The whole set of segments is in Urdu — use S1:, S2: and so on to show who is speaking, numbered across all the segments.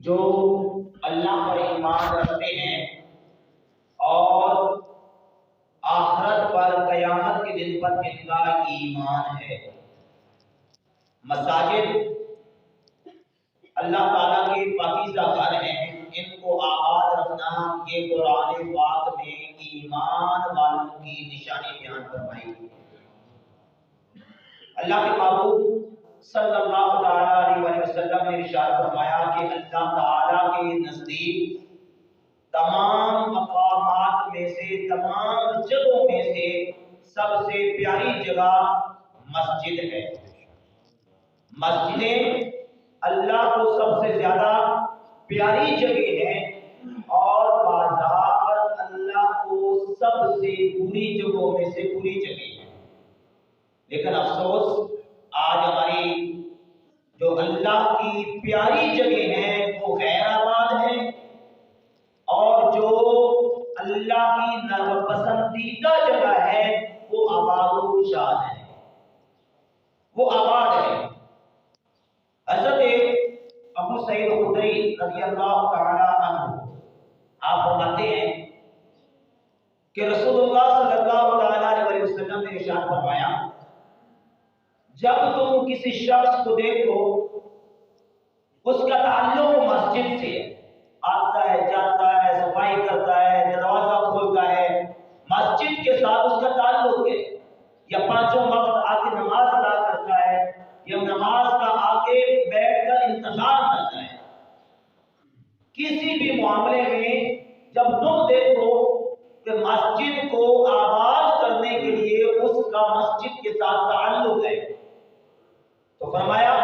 S1: جو اللہ پر ایمان رکھتے ہیں اور آخرت پر قیامت کے دن پر جن کا ایمان ہے. مساجد اللہ تعالیٰ کے پاکیزہ گھر ہیں، ان کو آباد رکھنا یہ قرآن پاک میں ایمان والوں کی نشانی بیان فرمائی ہے. اللہ کے محبوب صلی اللہ علیہ وسلم نے ارشاد فرمایا کہ اللہ تعالیٰ کے نزدیک تمام مقامات میں سے، تمام جگہوں میں سے سب سے پیاری جگہ مسجد ہے. مسجدیں اللہ کو سب سے زیادہ پیاری جگہ ہیں اور بازار اللہ کو سب سے بری جگہوں میں سے بری جگہ ہے. لیکن افسوس آج ہماری جو اللہ کی پیاری جگہ ہیں وہ غیر آباد ہیں، اور جو اللہ کی پسندیدہ جگہ ہے وہ آباد و شاد ہے، وہ آباد ہے. حضرت ابو سعید خدری رضی اللہ تعالی عنہ آپ فرماتے ہیں کہ رسول اللہ صلی اللہ تعالی علیہ وسلم نے ارشاد فرمایا، جب تم کسی شخص کو دیکھو اس کا تعلق مسجد سے، آتا ہے جاتا ہے صفائی کرتا ہے دروازہ کھولتا ہے، مسجد کے ساتھ اس کا تعلق ہے، یا پانچوں وقت آ کے نماز ادا کرتا ہے، یا نماز کا آ کے بیٹھ کر انتظار کرتا ہے، کسی بھی معاملے میں جب تم دیکھو کہ مسجد کو آباد کرنے کے لیے اس کا مسجد کے ساتھ تعلق ہے، تو فرمایا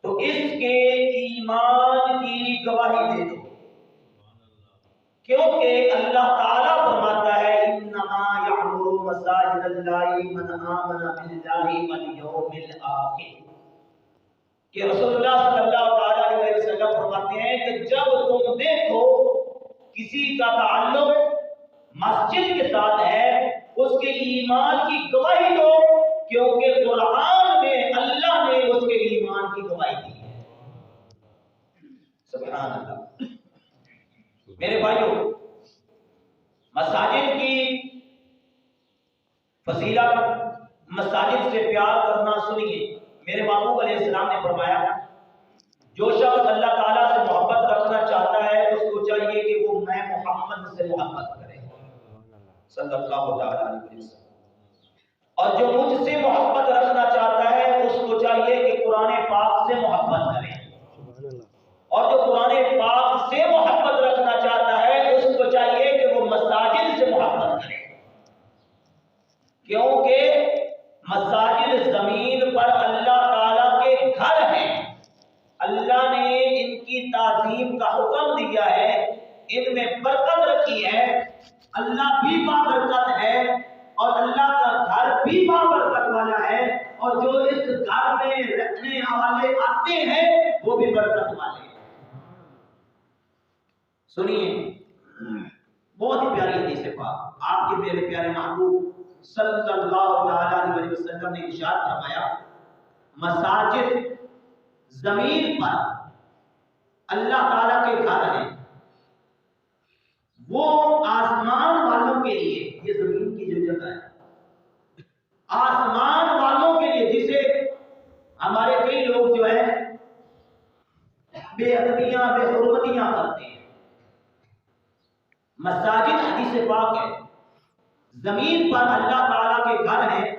S1: تو اس کے ایمان کی گواہی دے دو، کیونکہ اللہ تعالیٰ فرماتا ہے انما یعمر مساجد اللہ من آمن باللہ والیوم الآخر، کہ رسول اللہ صلی اللہ علیہ وسلم فرماتے ہیں کہ جب تم دیکھو کسی کا تعلق مسجد کے ساتھ ہے اس کے ایمان کی گواہی دو، کیونکہ قرآن میں اللہ نے اس کے ایمان کی گواہی دی ہے. سبحان اللہ. میرے بھائیوں، مساجد کی فضیلت، مساجد سے پیار کرنا سنیے. میرے محبوب علیہ السلام نے فرمایا جو شخص اللہ تعالیٰ سے محبت رکھنا چاہتا ہے اس کو چاہیے کہ وہ میں محمد سے محبت کرے صلی اللہ تعالیٰ علیہ وسلم، اور جو مجھ سے محبت رکھنا چاہتا ہے اس کو چاہیے کہ قرآن پاک سے محبت کرے، اور جو قرآن پاک سے محبت رکھنا چاہتا ہے اس کو چاہیے کہ وہ مساجد سے محبت کرے، کیونکہ مساجد زمین پر اللہ تعالیٰ کے گھر ہیں. اللہ نے ان کی تعظیم کا حکم دیا ہے، ان میں برکت رکھی ہے، اللہ بھی بابرکت ہے اور اللہ کا گھر بھی بابرکت والا ہے، اور جو اس گھر میں رہنے والے آتے ہیں وہ بھی برکت والے ہیں. سنیے بہت ہی پیاری حدیث پاک آپ کے میرے پیارے محبوب صلی اللہ علیہ وسلم نے ارشاد فرمایا، مساجد زمین پر اللہ تعالیٰ کے گھر ہیں، وہ آسمان والوں کے لیے، یہ زمین کی جو جگہ ہے آسمان والوں کے لیے، جسے ہمارے کئی لوگ جو ہے بے ادبیاں بے حرمتیاں کرتے ہیں. مساجد حدیث پاک ہے، زمین پر اللہ تعالیٰ کے گھر ہیں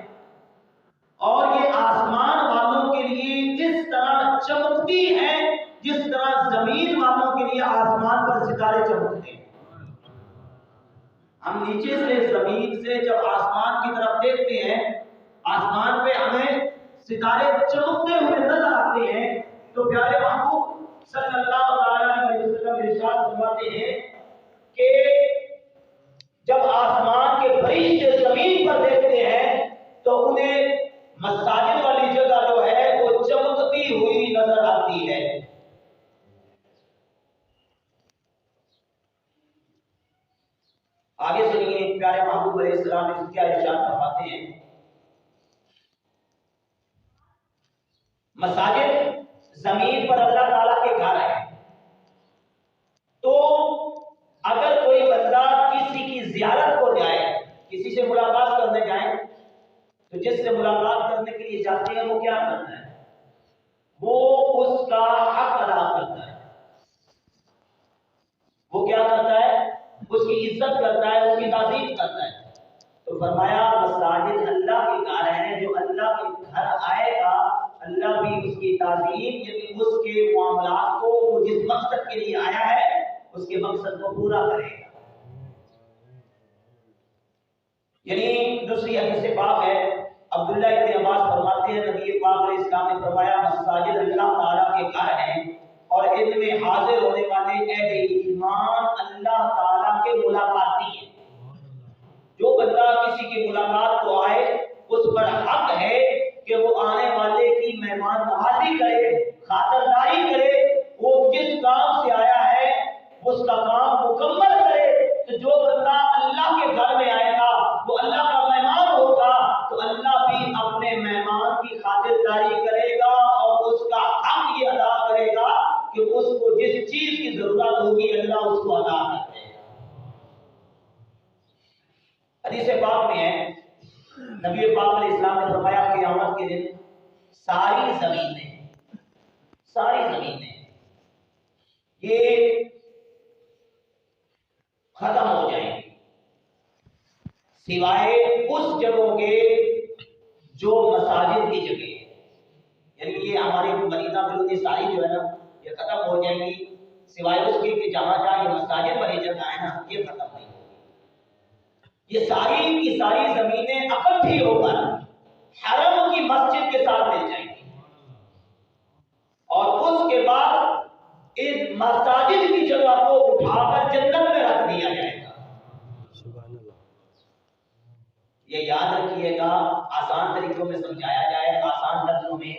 S1: اور یہ آسمان والوں کے لیے اس طرح چمکتی ہے جس طرح زمین والوں کے لیے آسمان پر ستارے چمکتے ہیں. ہم نیچے سے زمین سے جب آسمان کی طرف دیکھتے ہیں، آسمان پہ ہمیں ستارے چمکتے ہوئے نظر آتے ہیں، تو پیارے محبوب صلی اللہ علیہ وسلم ارشاد فرماتے ہیں کہ جب آسمان کے فرشتے زمین پر دیکھتے ہیں تو انہیں مساجد والی جگہ جو ہے وہ چمکتی ہوئی نظر آتی ہے. آگے سنیے پیارے محبوب علیہ السلام نے کیا ارشاد فرماتے ہیں. مساجد زمین پر اللہ تعالیٰ کے گھر ہے، ملاقات کرنے کے لیے جاتے ہیں وہ کیا کرتا ہے؟ وہ اس کا حق ادا کرتا ہے. وہ کیا کرتا ہے؟ اس کی عزت کرتا ہے، اس کی تعظیم کرتا ہے. تو فرمایا مساجد اللہ کے گھر ہیں، جو اللہ کے گھر آئے گا اللہ بھی اس کی تعظیم یعنی اس کے معاملات کو وہ جس مقصد کے لیے آیا ہے اس کے مقصد کو پورا کرے گا. یعنی دوسری حدیث پاک ہے، عبداللہ ابن عباس فرماتے ہیں نبی پاک علیہ السلام نے فرمایا مساجد اللہ تعالیٰ کے گھر ہیں اور ان میں حاضر ہونے والے اہل ایمان اللہ تعالیٰ کے ملاقاتی ہیں. جو بندہ کسی کی ملاقات کو آئے اس پر حق ہے کہ وہ آنے والے کی مہمان نوازی کرے، خاطرداری کرے. وہ جس کام سے آیا ہے اس کا کام مکمل کرے. تو جو بندہ اللہ کے گھر میں آئے گا وہ اللہ کا مہمان ہوگا تو اللہ بھی اپنے مہمان کی خاطرداری کرے گا اور اس کا حق یہ ادا کرے گا کہ اس کو جس چیز کی ضرورت ہوگی اللہ اس کو ادا کرے گا. حدیث پاک میں ہے نبی پاک علیہ السلام نے فرمایا قیامت کے دن ساری زمینیں یہ ختم ہو جائیں گی سوائے اس جگہوں کے جو مساجد کی جگہ ہے. یعنی یہ ہماری مدینہ بلودی ساری جو ہے نا یہ ختم ہو جائیں گی سوائے اس کے کہ جہاں جہاں یہ مساجد والی جگہ ہے نا یہ ختم نہیں ہوگی. یہ ساری کی ساری زمینیں اکٹھی ہو کر حرم کی مسجد کے ساتھ مل جائیں گی اور اس کے بعد اس مساجد کی جگہ کو اٹھا کر جنت میں رکھ دیا جائے گا. یہ یاد رکھیے گا، آسان طریقوں میں سمجھایا جائے آسان لفظوں میں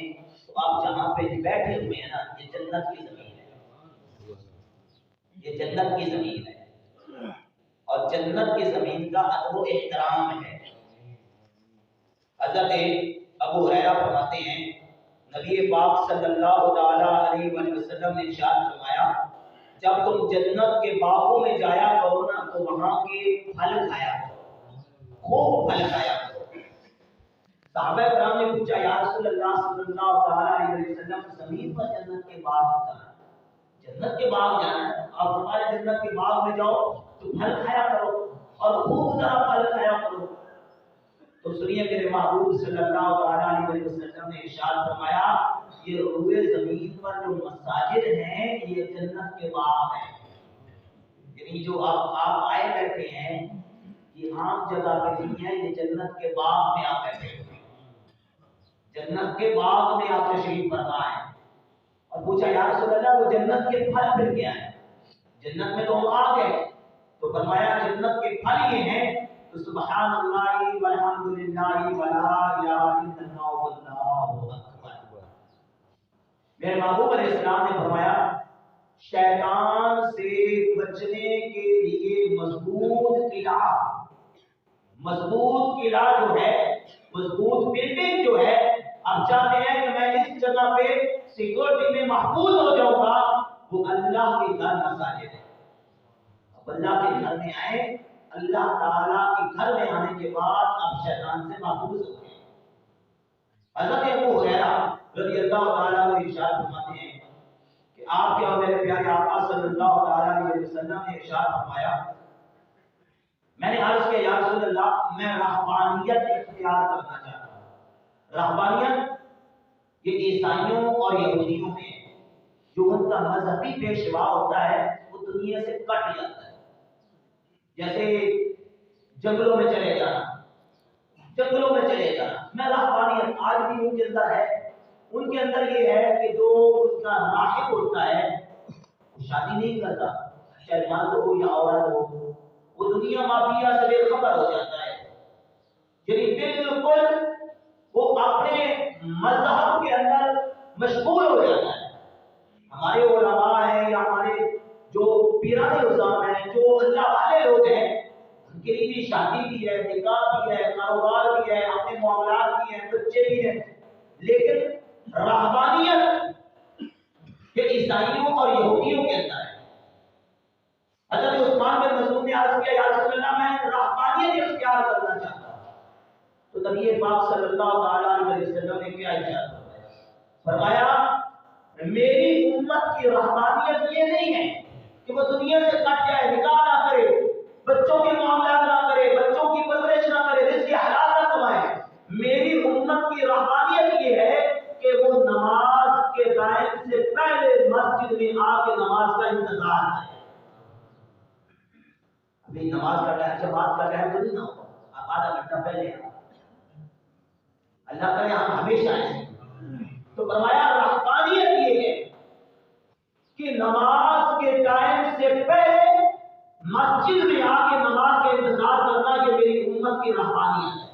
S1: تو آپ جہاں پہ بیٹھے ہوئے ہیں نا یہ جنت کی زمین ہے. یہ جنت کی زمین ہے اور جنت کی زمین کا ادب و احترام ہے. حضرت ابو ہریرہ فرماتے ہیں نبی پاک صلی اللہ تعالی علیہ وسلم نے ارشاد فرمایا جب تم جنت کے باغوں میں جایا کرو نا تو وہاں کے پھل کھایا کرو، خوب پھل کھایا کرو. صحابہ کرام نے پوچھا یا رسول اللہ صلی اللہ تعالی علیہ وسلم زمین پر جنت کے باغ جانا ہے، جنت کے باغ جانا ہے، آپ ہمارے جنت کے باغ میں جاؤ تو پھل کھایا کرو اور خوب ذرا پھل کھایا کرو. تو سنیے میرے محبوب صلی اللہ علیہ وسلم نے ارشاد فرمایا یہ روئے زمین پر جو مساجد ہیں یہ جنت کے باغ ہیں. یعنی جو آپ آئے بیٹھے ہیں یہ عام جگہ پہ نہیں ہے، یہ جنت کے باغ میں آپ بیٹھے ہیں، جنت کے باغ میں آپ تشریف فرما ہے. اور پوچھا یا رسول اللہ وہ جنت کے پھل پھر کیا ہے؟ جنت میں تو ہم آ گئے. تو فرمایا جنت کے پھل یہ ہیں تو سبحان اللہ والحمدللہ ولا الہ الا اللہ واللہ اکبر. میرے محبوب علیہ السلام نے فرمایا شیطان سے بچنے کے لیے مضبوط قلعہ جو ہے، مضبوط بلڈنگ جو ہے، آپ چاہتے ہیں کہ میں اس جگہ پہ سیکورٹی میں محفوظ ہو جاؤں گا، وہ اللہ کے گھر مساجد ہے. اب اللہ کے گھر میں آئے، اللہ تعالیٰ کے گھر میں آنے کے بعد آپ شیطان سے محفوظ ہو گئے. حضرت ابو ہریرہ رضی اللہ تعالیٰ عنہ ارشاد فرماتے ہیں کہ آپ کے اور میرے پیارے آقا صلی اللہ تعالیٰ علیہ وسلم نے ارشاد فرمایا میں نے عرض کیا یا رسول اللہ میں رہبانیت اختیار کرنا چاہتا ہوں. رہبانیت یہ عیسائیوں اور یہودیوں میں جو ان کا مذہبی پیشوا ہوتا ہے وہ دنیا سے کٹ جاتا ہے. جیسے جنگلوں میں چلے جانا، میں رہبانیت آج بھی ان کے اندر ہے. ان کے اندر یہ ہے کہ جو ان کا راہب ہوتا ہے وہ شادی نہیں کرتا، چاہے مرد ہو یا عورت ہو، وہ دنیا مافیا سے بے خبر ہو جاتا ہے. یعنی بالکل وہ اپنے مذہب کے اندر مشغول ہو جاتا ہے. ہمارے علماء ہیں یا ہمارے جو پیران نظام ہیں، جو اللہ والے لوگ ہیں، ان کے لیے بھی شادی بھی ہے، نکاح بھی ہے، کاروبار بھی ہے، اپنے معاملات بھی ہیں، بچے بھی ہیں. لیکن رہبانیت یہ عیسائیوں اور یہودیوں کے اندر ہے. حضرت عثمان بن مسعود نے عرض کیا یا رسول اللہ میں رہبانیت اختیار کرنا چاہتا ہوں. تو نبی پاک صلی اللہ علیہ وسلم نے کیا ارشاد فرمایا؟ میری امت کی رحمانیت یہ نہیں ہے کہ وہ دنیا سے کٹ جائے، نکاح نہ کرے، بچوں کے معاملات نہ کرے، بچوں کی پرورش نہ کرے، رزق حلال نہ کمائے۔ میری امت کی رحمانیت یہ ہے کہ وہ نماز کے ٹائم سے پہلے مسجد میں آ کے نماز کا انتظار کرے۔ ابھی نماز کا ٹائم، جماعت کا ٹائم تو نہیں نہ ہو، آپ آدھا گھنٹہ پہلے آئے، اللہ کرے ہم ہمیشہ آئیں۔ تو فرمایا رحمانیت یہ ہے کہ نماز کے ٹائم سے پہلے مسجد میں آ کے نماز کا انتظار کرنا، یہ میری امت کی رحمانیت ہے۔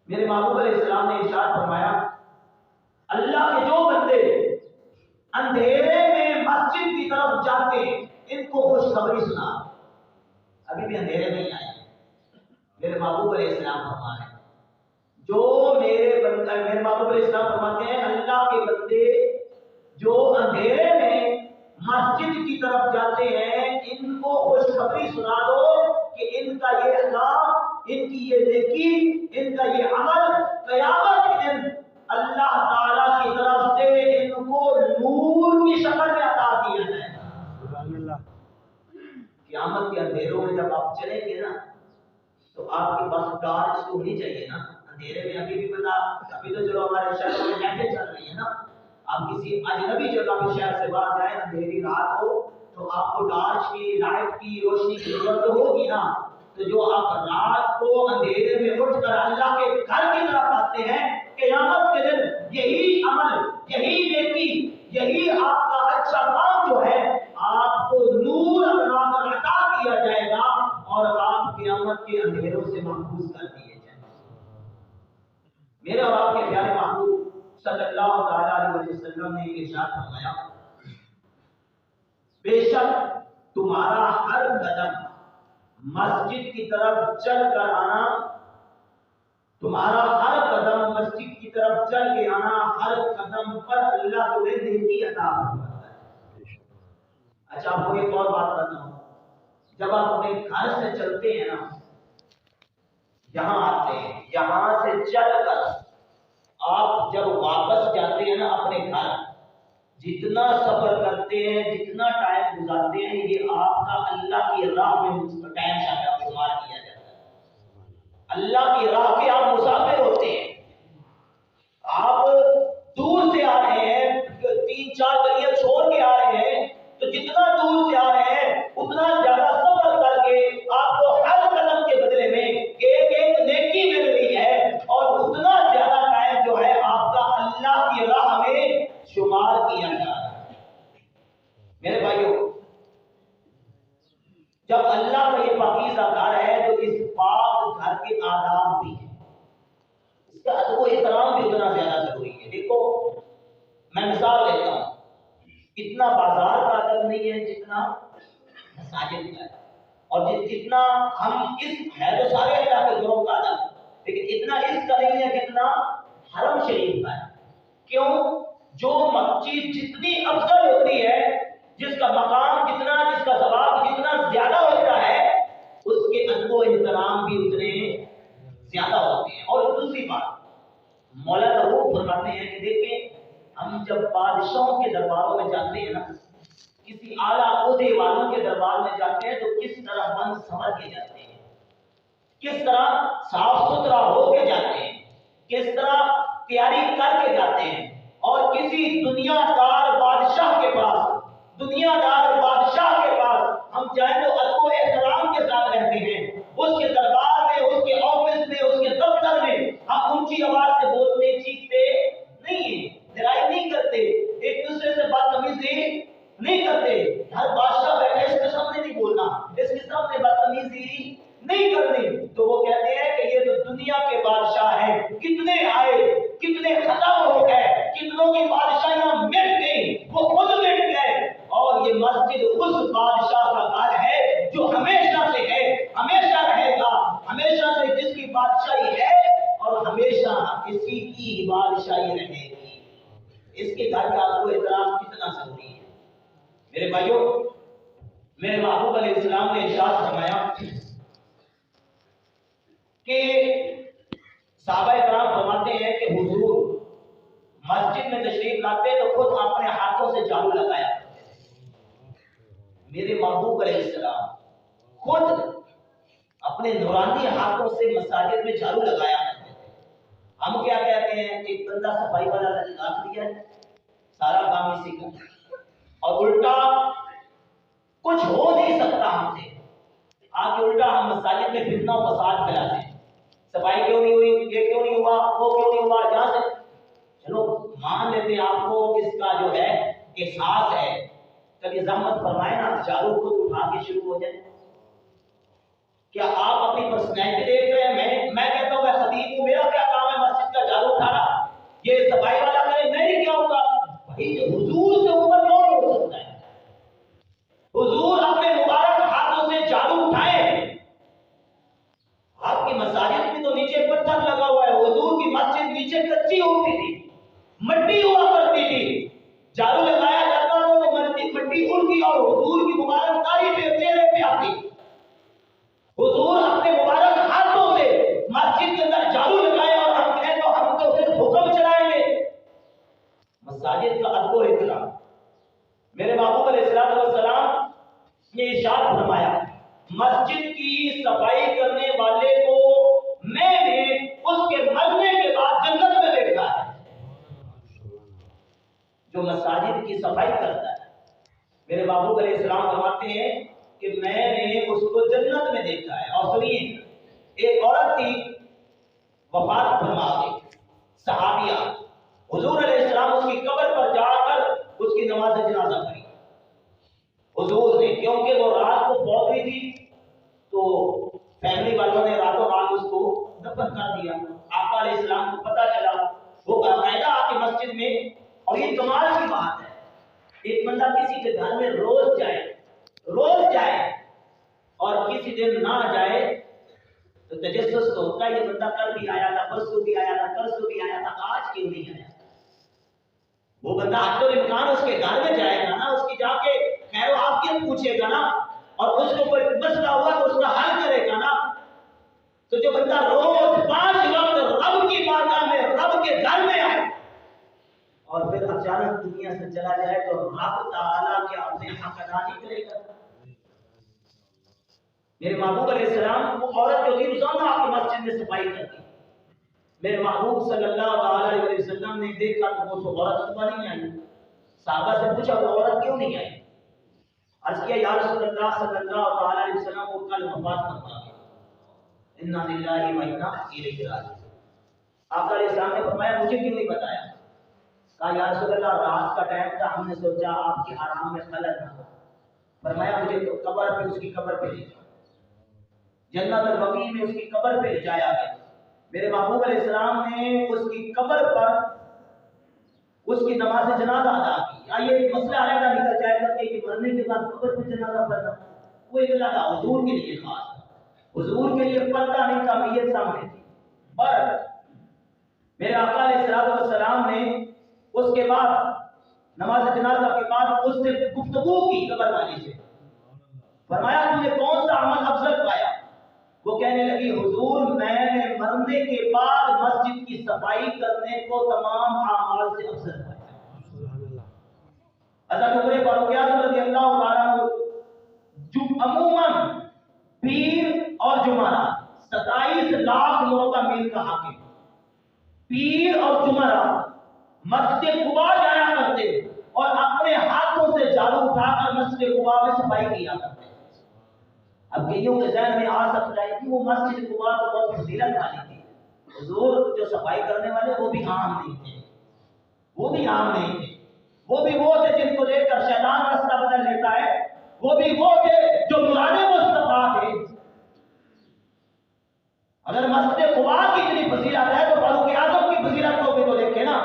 S1: میرے محبوب علیہ السلام نے ارشاد فرمایا، اللہ کے جو بندے اندھیرے میں مسجد کی طرف جاتے ہیں ان کو خوشخبری سنا۔ ابھی بھی اندھیرے نہیں آئے، میرے محبوب علیہ السلام فرماتے ہیں جو میرے محبوب علیہ السلام فرماتے ہیں اللہ کے بندے جو اندھیرے میں مسجد کی طرف جاتے ہیں ان کو خوشخبری سنا دو کہ ان کا یہ کام، ان کی یہ نیکی، ان کا یہ عمل قیامت کے دن اللہ تعالیٰ کی طرف سے ان کو نور کی شکل میں عطا کیا جائے گا۔ قیامت کے اندھیروں میں جب آپ چلیں گے نا تو آپ کے پاس ٹارچ تو ہونی چاہیے نا۔ اندھیرے میں ابھی بھی پتا، ابھی تو چلو ہمارے شہر میں لائٹیں چل رہی ہے نا، آپ کسی اجنبی جگہ پہ شہر سے باہر جائیں، اندھیری رات ہو تو آپ کو ٹارچ کی، لائٹ کی روشنی کی ضرورت ہوگی نا۔ تو جو آپ رات کو اندھیرے میں اٹھ کر اللہ کے گھر کی طرف آتے ہیں، قیامت کے دن یہی عمل، یہی نیکی، یہی آپ کا اچھا کام جو ہے آپ کو نور بنا کر عطا کیا جائے گا اور آپ قیامت کے اندھیروں سے محفوظ کر دیے جائیں گے۔ میرے اور آپ کے پیارے محبوب صلی اللہ تعالی علیہ وسلم نے ارشاد فرمایا، بے شک تمہارا ہر قدم مسجد کی طرف چل کر آنا، تمہارا ہر قدم مسجد کی طرف چل کے آنا، ہر قدم پر اللہ تمہیں نیکی عطا فرماتا ہے۔ اچھا آپ کو ایک اور بات بتاؤں، جب آپ اپنے گھر سے چلتے ہیں نا، یہاں آتے ہیں، یہاں سے چل کر آپ جب واپس جاتے ہیں نا اپنے گھر، جتنا سفر کرتے ہیں، جتنا ٹائم گزارتے ہیں، یہ آپ کا اللہ کی راہ میں ٹائم شمار کیا جاتا ہے۔ اللہ کی راہ کے آپ مسافر ہوتے ہیں، آپ دور سے آ رہے ہیں، 3-4 گلیاں چھوڑ کے آ رہے ہیں، تو جتنا دور سے آ رہے ہیں اتنا زیادہ سفر کر کے آپ کو ہر قدم کے بدلے میں ایک ایک نیکی مل رہی ہے، اور اتنا زیادہ ٹائم جو ہے آپ کا اللہ کی راہ میں شمار کیا جا رہا ہے۔ میرے بھائیوں، جب اللہ کا یہ پاکیزہ گھر ہے تو اس پاک گھر کے آداب بھی ہیں، اس کا ادب و احترام بھی اتنا زیادہ ضروری ہے۔ دیکھو میں مثال دیتا ہوں، اتنا بازار کا ادب نہیں ہے جتنا مساجد کا ہے، اور جتنا ہم اس ہے تو سارے اللہ کے گھروں کا ادب، لیکن اتنا اس کا نہیں ہے جتنا حرم شریف کا ہے۔ کیوں؟ جو مسجد جتنی افضل ہوتی ہے، جس کا مقام جتنا، جس کا ثواب جتنا زیادہ ہوتا ہے، اس کے ادب و احترام بھی اتنے زیادہ ہوتے ہیں۔ اور دوسری بات مولانا روح فرماتے ہیں کہ دیکھیں، ہم جب بادشاہوں کے درباروں میں جاتے ہیں نا، کسی اعلیٰ عہدے والوں کے دربار میں جاتے ہیں تو کس طرح بن سنور کے جاتے ہیں، کس طرح صاف ستھرا ہو کے جاتے ہیں، کس طرح تیاری کر کے جاتے ہیں، اور کسی دنیا دار بادشاہ کے پاس ہم جائیں تو ادب و احترام کے ساتھ رہتے ہیں، اس کے دربار میں، اس کے آفس میں، اس کے دفتر میں ہم اونچی آواز سے بولتے چیختے نہیں ہیں، لڑائی نہیں کرتے، ایک دوسرے سے بدتمیزی نہیں کرتے۔ ہر بادشاہ بیٹھا اس کے سامنے نہیں بولنا، اس کے سامنے بدتمیزی نہیں کرنی۔ تو وہ کہتے ہیں کہ یہ تو دنیا کے بادشاہ ہیں، کتنے آئے، کتنے ختم ہو گئے، کتنوں کی بادشاہیاں مٹ گئی، وہ خود مٹ گئے، اور یہ مسجد اس بادشاہ کا گھر ہے جو ہمیشہ سے ہے، ہمیشہ رہے گا، ہمیشہ سے جس کی بادشاہی ہے اور ہمیشہ اسی کی بادشاہی رہے گی۔ اس کے گھر کا ادب و احترام کتنا ضروری ہے۔ میرے بھائیوں، میرے محبوب علیہ السلام نے ارشاد فرمایا کہ صحابہ کرام فرماتے ہیں کہ حضور مسجد میں تشریف لاتے تو خود اپنے ہاتھوں سے جھاڑو لگایا، میرے محبوب علیہ السلام خود اپنے نورانی ہاتھوں سے مساجد میں جھاڑو لگایا کرتے تھے۔ ہم کیا کہتے ہیں، ایک بندہ صفائی والا رکھ دیا ہے، سارا کام اسی کا، اور الٹا کچھ ہو نہیں سکتا ہم سے، آگے الٹا ہم مساجد میں فتنہ و فساد پھیلاتے ہیں، صفائی کیوں نہیں ہوئی، یہ کیوں نہیں ہوا، وہ کیوں نہیں ہوا، جہاں سے چلو مان لیتے ہیں آپ کو اس کا جو ہے احساس ہے، کبھی زحمت فرمائے نا جھاڑو خود اٹھا کے شروع ہو جائے۔ کیا آپ اپنی پرسنالٹی دیکھ رہے ہیں؟ میں کہتا ہوں میں خطیب ہوں، میرا کیا کام ہے مسجد کا جھاڑو اٹھانا، یہ صفائی والا کرے، میں نہیں کیا ہوگا؟ بھائی حضور سے اوپر کون ہو سکتا ہے؟ حضور اپنے مبارک ہاتھوں سے جھاڑو اٹھائے، آپ کی مساجد میں تو نیچے پتھر لگا ہوا ہے، حضور کی مسجد نیچے کچی ہوتی تھی، مٹی ہوا کرتی تھی، جھاڑو لگایا جاتا تو مسجد مٹی اڑ گئی اور حضور کی مبارک داڑھی پہ چہرے پہ آتی۔ حضور اپنے مبارک ہاتھوں سے مسجد کے اندر جھاڑو لگائے اور ہم کہیں تو ہم تو صرف حکم چلائیں گے۔ مساجد کا ادب و احترام، میرے محبوب علیہ السلام نے ارشاد فرمایا مسجد کی صفائی کرنے والے کو میں نے اس کے مرنے کے بعد جنت میں دیکھا ہے۔ جو مساجد کی صفائی کرتا ہے، میرے محبوب علیہ السلام فرماتے ہیں کہ میں نے اس کو جنت میں دیکھا ہے۔ اور سنیے، ایک عورت تھی وفات فرما گئی، صحابیہ، حضور علیہ السلام اس کی قبر پر جا کر اس کی نماز جنازہ پڑھی حضور نے، کیونکہ وہ رات کو فوت ہوئی تھی تو فیملی والوں نے راتوں رات اس کو دفن کر دیا۔ آقا علیہ السلام کو پتہ چلا، وہ باقاعدہ آ کے مسجد میں، اور یہ کمال کی بات ہے، ایک بندہ کسی کے گھر میں روز جائے اور کسی دن نہ جائے تو تجسس تو ہوتا ہے، یہ بندہ کل بھی آیا تھا، پرسوں بھی آیا تھا، پرسوں بھی آیا تھا، آج کیوں نہیں آیا؟ وہ بندہ حق الامکان اس کے گھر میں جائے گا نا، اس کی جا کے خیر و عافیت پوچھے گا نا، اور اس کو کوئی مسئلہ ہوا تو اس کا حل کرے گا نا۔ تو جو بندہ روز 5 وقت رب کی بارگاہ میں، رب کے گھر میں آئے اور پھر اچانک دنیا سے چلا جائے تو رب تعالیٰ کیا اپنے حق ادا نہیں کرے گا؟ میرے محبوب علیہ السلام، وہ عورت جو تھی روزانہ آپ کی مسجد میں صفائی کرتی، میرے محبوب صلی اللہ علیہ وسلم نے دیکھا تو وہ عورت صبح نہیں آئی، صحابہ سے پوچھا وہ عورت کیوں نہیں آئی؟ عرض کیا یا رسول اللہ صلی اللہ علیہ وسلم وہ کل وفات فرما گئی، انا للہ و انا الیہ راجعون۔ آقا علیہ السلام نے فرمایا مجھے کیوں نہیں بتایا؟ کہا یا رسول اللہ رات کا ٹائم تھا، ہم نے سوچا آپ کے آرام میں خلل نہ ہو۔ فرمایا مجھے تو قبر پہ، اس کی قبر پہ لے جاؤ، جنت البقیع میں اس کی قبر پہ لے جایا گیا۔ میرے محبوب علیہ السلام نے اس کی قبر پر اس کی نماز جنازہ ادا کی۔ آئیے ایک مسئلہ علیحدہ نکل جائے گا کہ مرنے کے بعد قبر پہ جنازہ پڑھنا وہ ایک اللہ تھا، حضور کے لیے خاص تھا، حضور کے لیے پردہ نہیں تھا، میت سامنے تھی۔ پر میرے آقا علیہ السلام نے اس کے بعد نماز جنازہ کے بعد اس سے گفتگو کی قبر والی سے، فرمایا تم نے کون سا عمل افضل پایا؟ وہ کہنے لگی حضور میں نے مرنے کے بعد مسجد کی صفائی کرنے کو تمام اعمال سے افضل پایا۔ حضرت عمر فاروق اعظم رضی اللہ تعالیٰ عنہ جو عموماً پیر اور جمعرات 27 لاکھ مربع میل کا حاکم، پیر اور جمعرات مسجد قباء جایا کرتے اور اپنے ہاتھوں سے جھاڑو اٹھا کر مسجد قباء میں صفائی کیا کرتے۔ اب کئیوں کے ذہن میں آ سکتا ہے کہ وہ مسجد قباء تو بہت فضیلت والی تھی، حضور جو صفائی کرنے والے وہ بھی عام نہیں تھے، وہ بھی وہ تھے جن کو دیکھ کر شیطان راستہ بدل لیتا ہے، وہ بھی وہ تھے جو مراد مصطفیٰ تھے۔ اگر مسجد قباء کی اتنی فضیلت ہے تو فاروق اعظم کی فضیلت کو بھی تو دیکھیں نا۔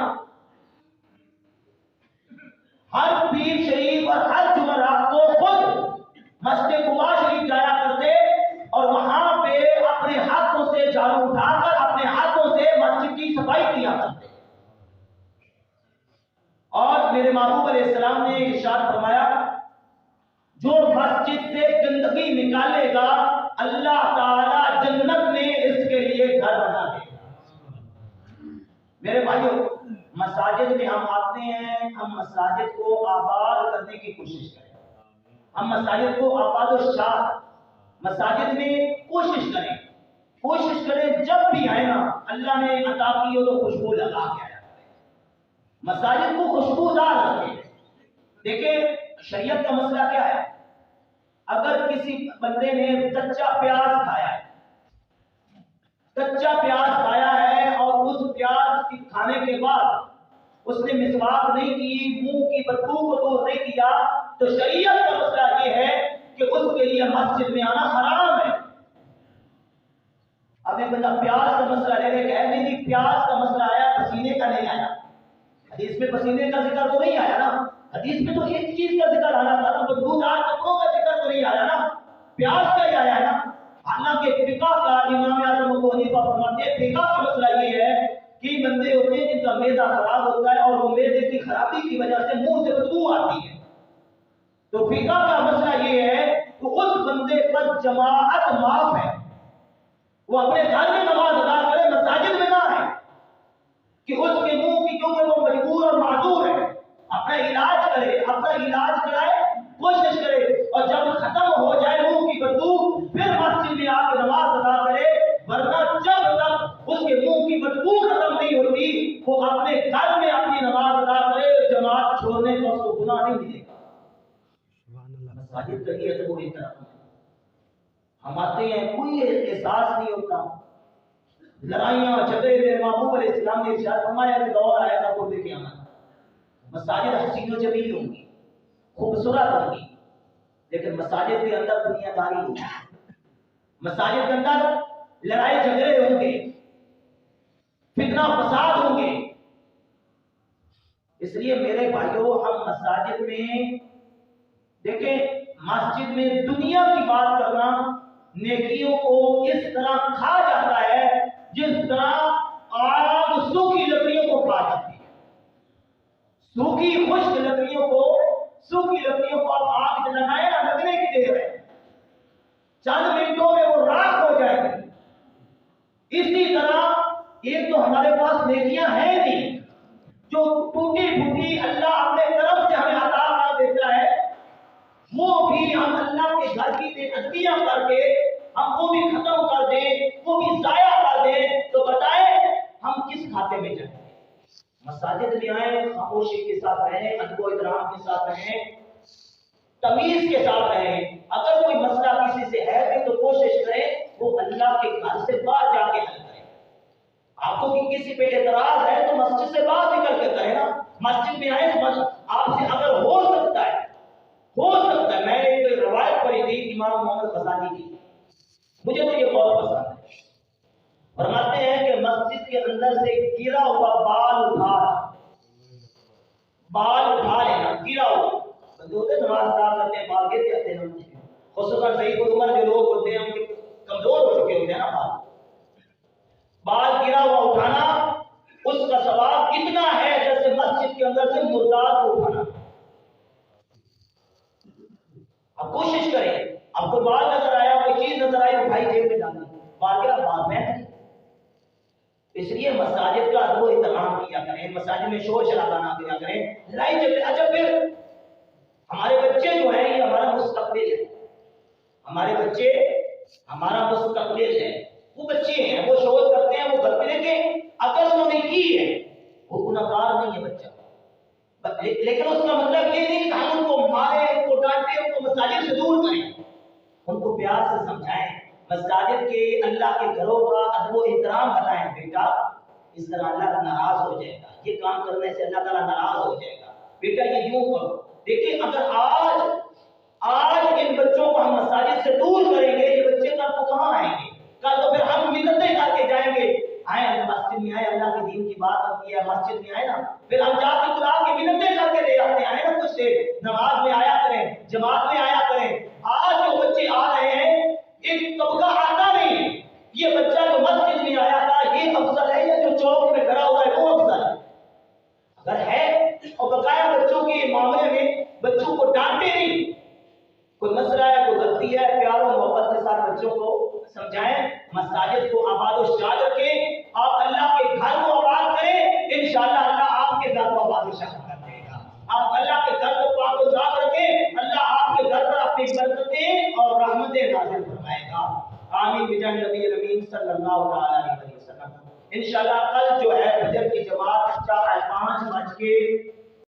S1: ہر پیر شریف اور ہر جمعرات کو خود مسجد قباء شریف جایا کرتے اور وہاں پہ اپنے ہاتھوں سے جھاڑو اٹھا کر اپنے ہاتھوں سے مسجد کی صفائی کیا کرتے۔ اور میرے محبوب علیہ السلام نے ارشاد فرمایا جو مسجد سے گندگی نکالے گا اللہ تعالی جنت میں اس کے لیے گھر بنا دے گا۔ میرے بھائیوں، مساجد میں ہم آتے ہیں، ہم مساجد کو آباد کرنے کی کوشش کریں، ہم مساجد کو آباد و شاد مساجد میں کوشش کریں جب بھی آئے نا، اللہ نے عطا کی ہو تو خوشبو لگا کے آیا کریں، مساجد کو خوشبودار رکھیں۔ دیکھیں شریعت کا مسئلہ کیا ہے؟ اگر کسی بندے نے کچا پیاز کھایا ہے اور اس پیاز کی کھانے کے بعد اس نے مسواک نہیں کی، منہ کی بدبو کو دور نہیں کیا، تو شریعت کا مسئلہ یہ ہے کہ اس کے لیے مسجد میں آنا حرام ہے۔ اب ایک بندہ پیاز کا مسئلہ لے لے کہ نہیں جی پیاز کا مسئلہ آیا، پسینے کا نہیں آیا، حدیث میں پسینے کا ذکر تو نہیں آیا نا، حدیث میں تو ایک چیز کا ذکر آنا تھا، بدبودار کپڑوں کا ذکر تو نہیں آیا نا، پیاز کا ہی آیا ہے نا۔ حالانکہ فقہ کا امام اعظم ابو حنیفہ فرماتے ہیں فقہ کا مسئلہ یہ ہے کہ بندے ہوتے ہیں جن کا معدہ خراب ہوتا ہے اور وہ معدے کی خرابی کی وجہ سے منہ سے بدبو آتی ہے، تو فقہ کا مسئلہ یہ ہے کہ اس بندے پر جماعت معاف ہے، وہ اپنے گھر میں نماز ادا کرے، مساجد میں نہ آئے، کہ اس کے منہ کی کیونکہ وہ مجبور اور معذور ہے، اپنا علاج کرائے، کوشش کرے، اور جب ختم ہو جائے منہ کی بدبو پھر مسجد میں آ کے نماز ادا کرے، ورنہ جب تک اس کے منہ کی بدبو ختم نہیں ہوتی وہ اپنے گھر میں اپنی نماز ادا کرے، جماعت چھوڑنے کا اس کو گناہ نہیں ملے گا۔ مساجد کا یہ ادب و احترام ہے، ہم آتے ہیں کوئی احساس نہیں ہوتا، لڑائیاں جھگڑے میں محبوب علیہ السلام نے ارشاد فرمایا کہ دور آئے گا قرب قیامت، مساجد حسین و جمیل ہوں گی، خوبصورت ہوں گی، لیکن مساجد کے اندر دنیا داری ہوگی، مساجد کے اندر لڑائی جھگڑے ہوں گے، فتنہ فساد ہوں گے۔ اس لیے میرے بھائیوں ہم مساجد میں دیکھیں، مسجد میں دنیا کی بات کرنا نیکیوں کو اس طرح کھا جاتا ہے جس طرح آگ سوکھی لکڑیوں کو کھا جاتی ہے، سوکھی خشک لکڑیوں کو آپ آگ جلائیں نہ، لگنے کی دیر ہے، چند منٹوں میں وہ راکھ ہو جائے گی۔ اسی طرح ایک تو ہمارے پاس نیکیاں ہیں نہیں، جو ٹوٹی پھوٹی اللہ اپنے طرف سے ہمیں عطا کر دیتا ہے، وہ بھی ہم اللہ کے گھر کی بے ادبیاں کر کے ہم وہ بھی ختم کر دیں، وہ بھی ضائع کر دیں، تو بتائیں ہم کس کھاتے میں جائیں گے؟ مساجد میں آئیں، خاموشی کے ساتھ رہیں، ادب و احترام کے ساتھ رہیں، تمیز کے ساتھ رہیں، اگر کوئی مسئلہ کسی سے ہے بھی تو کوشش کریں وہ اللہ کے گھر سے باہر جا کے حل کریں۔ آپ کو کسی پہ اعتراض ہے تو مسجد سے باہر نکل کے کریں نا، مسجد میں آئیں، آپ سے اگر ہو سکتا ہے میں نے ایک روایت پڑھی تھی امام محمد غزالی کی، مجھے تو یہ بہت پسند ہے، فرماتے ہیں کہ مسجد کے اندر سے گرا ہوا بال اٹھا لینا، گرا ہوا بندے ہوتے نماز ادا کرتے ہیں بال گر جاتے ہیں، خصوصاً صحیح عمر جو لوگ ہوتے ہیں ان کے کمزور ہو چکے ہوتے ہیں نا، بال گرا ہوا اٹھانا اس کا ثواب اتنا ہے جیسے مسجد کے اندر سے مردار کو اٹھانا۔ اب کوشش کریں، آپ کو بال نظر آیا، کوئی چیز نظر آئی اٹھائی جیب میں ڈالیں، بال گیا بال میں نہیں۔ اس لیے مساجد کا ادب و احترام کیا کریں، مساجد میں شور شرابہ نہ کیا کریں، لڑائی جھگڑے۔ اچھا پھر ہمارے بچے جو ہیں یہ ہمارا مستقبل ہے، ہمارے بچے ہمارا مستقبل ہے، وہ بچے ہیں، وہ شور کرتے ہیں، وہ غلطی، لیکن اگر انہوں نے کی ہے وہ گناہگار نہیں ہے بچہ، لیکن اس کا مطلب یہ نہیں کہ ہم ان کو ماریں، ان کو ڈانٹیں، ان کو مساجد سے دور کریں، ان کو پیار سے سمجھائیں، مساجد کے اللہ کے گھروں کا ادب و احترام بتائیں، بیٹا اس طرح اللہ ناراض ہو جائے گا، یہ کام کرنے سے اللہ تعالیٰ ناراض ہو جائے گا، بیٹا یہ یوں کرو۔ دیکھیں اگر آج ان بچوں کو ہم مساجد سے دور کریں گے، یہ بچے کل کو کہاں آئیں گے؟ کل تو پھر ہم منتیں کر کے جائیں گے، آئے مسجد میں آئے، اللہ کے دین کی بات ہوتی ہے، مسجد میں آئے نا، پھر ہم جا کے خدا کی منتیں کر کے لے آتے ہیں، آئے نا، کچھ دیر نماز میں آیا کریں، جماعت میں آیا کریں۔ آج جو بچے آ رہے ہیں ایک طبقہ آتا نہیں، یہ بچہ جو مسجد میں آیا تھا یہ افضل ہے یا جو چوک میں کھڑا ہوا ہے وہ افضل ہے؟ اگر ہے اور بقایا بچوں کے معاملے میں بچوں کو ڈانٹے نہیں، کوئی مسئلہ ہے، کوئی غلطی ہے، پیار و محبت کے ساتھ بچوں کو سمجھائیں، مساجد کو آباد و شاد رکھیں، آپ اللہ کے گھر کو آباد کریں، نازل فرمائے گا۔ آمین بجاہ نبی امین صلی اللہ علیہ وسلم۔ انشاءاللہ کل جو ہے فجر کی جماعت 5:05